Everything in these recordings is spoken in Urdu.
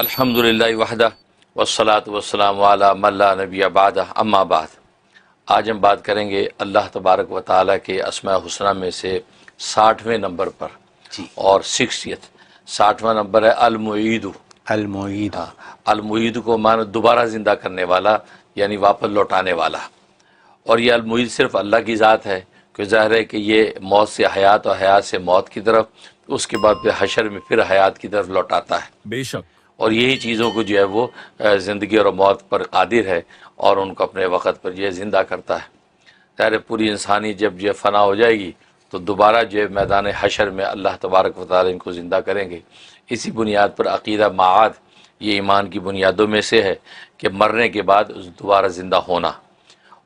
الحمدللہ وحدہ والصلاۃ والسلام علی من لا نبی بعدہ اما بعد۔ آج ہم بات کریں گے اللہ تبارک و تعالیٰ کے اسماء الحسنی میں سے 60ویں نمبر پر جی، اور 60واں نمبر ہے المعید۔ المعید۔ المعید کو معنی دوبارہ زندہ کرنے والا، یعنی واپس لوٹانے والا۔ اور یہ المعید صرف اللہ کی ذات ہے، کہ ظاہر ہے کہ یہ موت سے حیات اور حیات سے موت کی طرف، اس کے بعد پھر حشر میں پھر حیات کی طرف لوٹاتا ہے۔ بے شک۔ اور یہی چیزوں کو جو ہے وہ زندگی اور موت پر قادر ہے، اور ان کو اپنے وقت پر جو ہے زندہ کرتا ہے۔ ظاہر ہے پوری انسانی جب جو ہے فنا ہو جائے گی تو دوبارہ جو ہے میدان حشر میں اللہ تبارک و تعالیٰ ان کو زندہ کریں گے۔ اسی بنیاد پر عقیدہ معاد یہ ایمان کی بنیادوں میں سے ہے کہ مرنے کے بعد دوبارہ زندہ ہونا،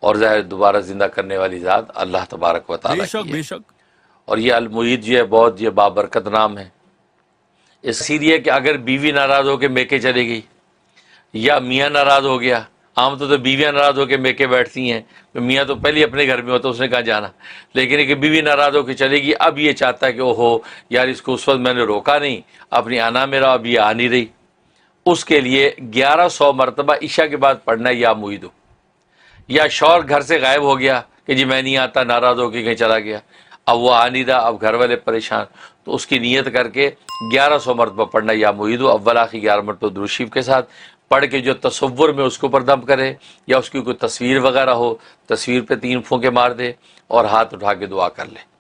اور ظاہر دوبارہ زندہ کرنے والی ذات اللہ تبارک و تعالیٰ بے شک کی ہے۔ بے شک۔ اور یہ المعید جو ہے بہت یہ بابرکت نام ہے۔ اس لیے کہ اگر بیوی ناراض ہو کے میکے چلے گئی، یا میاں ناراض ہو گیا، عام طور تو بیویاں ناراض ہو کے میکے بیٹھتی ہیں، تو میاں تو پہلے اپنے گھر میں ہوتا، اس نے کہاں جانا، لیکن یہ کہ بیوی ناراض ہو کے چلے گی، اب یہ چاہتا ہے کہ اوہو یار اس کو اس وقت میں نے روکا نہیں، اپنی آنا میرا اب یہ آ نہیں رہی، اس کے لیے 1100 مرتبہ عشاء کے بعد پڑھنا ہے یا معیدو۔ یا شوہر گھر سے غائب ہو گیا کہ جی میں نہیں آتا، ناراض ہو کے کہیں چلا گیا، اب وہ آ نہیں رہا، اب گھر والے پریشان، تو اس کی نیت کر کے 1100 مرتبہ پڑھنا یا معیدو، اول آخر 11 مرتبہ درود شریف کے ساتھ پڑھ کے جو تصور میں اس کو پر دم کرے، یا اس کی کوئی تصویر وغیرہ ہو، تصویر پہ 3 پھونکے مار دے اور ہاتھ اٹھا کے دعا کر لے۔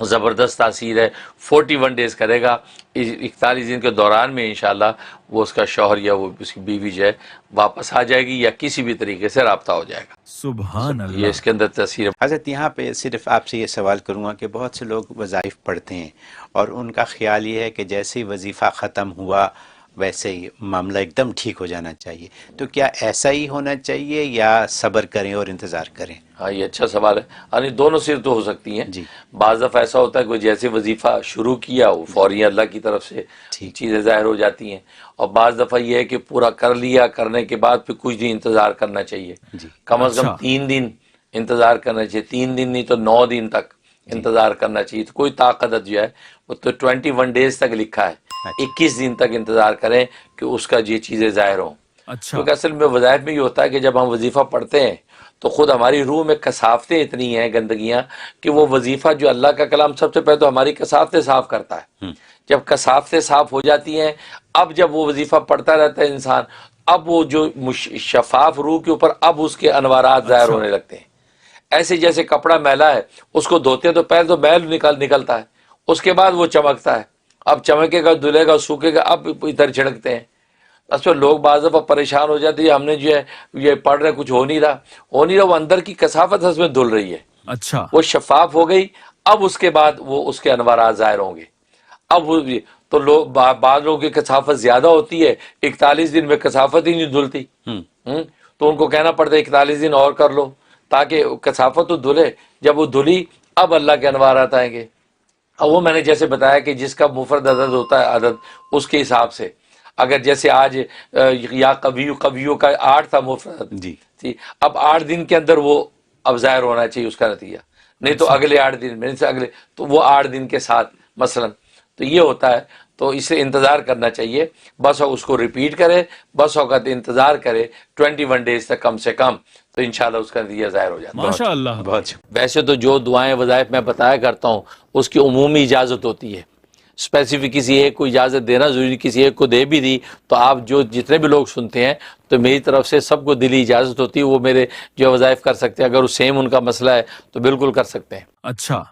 زبردست تاثیر ہے۔ 41 ڈیز کرے گا، 41 دن کے دوران میں انشاءاللہ وہ اس کا شوہر یا وہ اس کی بیوی جو ہے واپس آ جائے گی، یا کسی بھی طریقے سے رابطہ ہو جائے گا۔ سبحان یہ اللہ۔ اس کے اندر تاثیر ہے۔ حضرت یہاں پہ صرف آپ سے یہ سوال کروں گا کہ بہت سے لوگ وظائف پڑھتے ہیں اور ان کا خیال یہ ہے کہ جیسے ہی وظیفہ ختم ہوا ویسے ہی معاملہ ایک دم ٹھیک ہو جانا چاہیے، تو کیا ایسا ہی ہونا چاہیے یا صبر کریں اور انتظار کریں؟ ہاں یہ اچھا سوال ہے۔ یعنی دونوں صورتیں ہو سکتی ہیں۔ جی، بعض دفعہ ایسا ہوتا ہے کہ جیسے وظیفہ شروع کیا وہ فوری اللہ کی طرف سے ٹھیک۔ چیزیں ظاہر ہو جاتی ہیں، اور بعض دفعہ یہ ہے کہ پورا کر لیا، کرنے کے بعد پھر کچھ دن انتظار کرنا چاہیے، جی، کم از کم اچھا۔ 3 دن انتظار کرنا چاہیے، 3 دن نہیں تو 9 دن تک انتظار کرنا چاہیے۔ تو کوئی طاقت جو ہے وہ تو 21 ڈیز تک لکھا ہے، 21 دن تک انتظار کریں کہ اس کا یہ چیزیں ظاہر ہوں۔ اچھا۔ کیونکہ اصل میں وظائف میں یہ ہوتا ہے کہ جب ہم وظیفہ پڑھتے ہیں تو خود ہماری روح میں کثافتیں اتنی ہیں، گندگیاں، کہ وہ وظیفہ جو اللہ کا کلام سب سے پہلے تو ہماری کثافتیں صاف کرتا ہے۔ جب کثافتیں صاف ہو جاتی ہیں، اب جب وہ وظیفہ پڑھتا رہتا ہے انسان، اب وہ جو شفاف روح کے اوپر اب اس کے انوارات ظاہر ہونے لگتے ہیں۔ ایسے جیسے کپڑا میلا ہے، اس کو دھوتے ہیں تو پہلے تو میل نکلتا ہے، اس کے بعد وہ چمکتا ہے، اب چمکے گا، دھلے گا، سوکھے گا، اب ادھر چھڑکتے ہیں۔ اصل لوگ بعض دفعہ پریشان ہو جاتے ہیں، ہم نے جو ہے یہ پڑھ رہے کچھ ہو نہیں رہا، وہ اندر کی کثافت اس میں دھل رہی ہے، اچھا۔ وہ شفاف ہو گئی، اب اس کے بعد وہ اس کے انوارات ظاہر ہوں گے۔ اب وہ تو لوگ بعض لوگوں کی کثافت زیادہ ہوتی ہے، 41 دن میں کثافت ہی نہیں دھلتی، تو ان کو کہنا پڑتا ہے 41 دن اور کر لو تاکہ کثافت تو دھلے۔ جب وہ دھلی اب اللہ کے انوارات آئیں گے۔ اب وہ میں نے جیسے بتایا کہ جس کا مفرد عدد ہوتا ہے عدد، اس کے حساب سے، اگر جیسے آج یا قویوں کا 8 تھا مفرد، جی، اب 8 دن کے اندر وہ اب ظاہر ہونا چاہیے اس کا نتیجہ، نہیں تو اگلے 8 دن میں سے اگلے، تو وہ 8 دن کے ساتھ مثلا، تو یہ ہوتا ہے۔ تو اسے انتظار کرنا چاہیے، بس اس کو ریپیٹ کرے، بس اوقات انتظار کرے 21 ڈیز تک کم سے کم، تو انشاءاللہ اس کا نتیجہ ظاہر ہو جاتا ہے۔ ماشاء اللہ۔ بہت ویسے تو جو دعائیں وظائف میں بتایا کرتا ہوں اس کی عمومی اجازت ہوتی ہے، اسپیسیفک کسی ایک کو اجازت دینا ضروری، کسی ایک کو دے بھی دی تو آپ جو جتنے بھی لوگ سنتے ہیں تو میری طرف سے سب کو دلی اجازت ہوتی ہے، وہ میرے جو وظائف کر سکتے ہیں، اگر وہ سیم ان کا مسئلہ ہے تو بالکل کر سکتے ہیں۔ اچھا۔